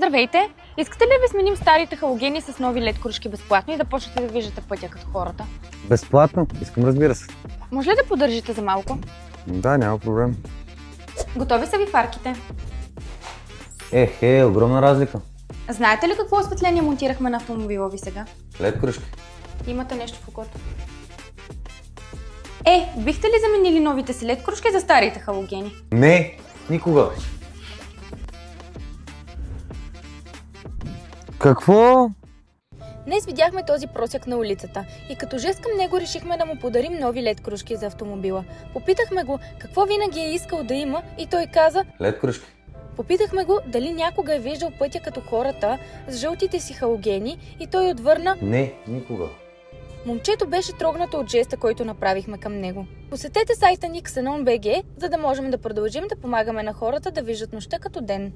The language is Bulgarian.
Здравейте! Искате ли да ви сменим старите халогени с нови LED кружки безплатно и да почнете да виждате пътя като хората? Безплатно? Искам, разбира се. Може ли да поддържите за малко? Да, няма проблем. Готови са ви фарките. Огромна разлика. Знаете ли какво осветление монтирахме на автомобила ви сега? LED кружки. Имате нещо в окото. Бихте ли заменили новите си LED кружки за старите халогени? Не, никога. Какво? Днес видяхме този просяк на улицата и като жест към него решихме да му подарим нови LED кружки за автомобила. Попитахме го какво винаги е искал да има и той каза LED кружки. Попитахме го дали някога е виждал пътя като хората с жълтите си халогени и той отвърна Не, никога. Момчето беше трогнато от жеста, който направихме към него. Посетете сайта ни Xenon BG, за да можем да продължим да помагаме на хората да виждат нощта като ден.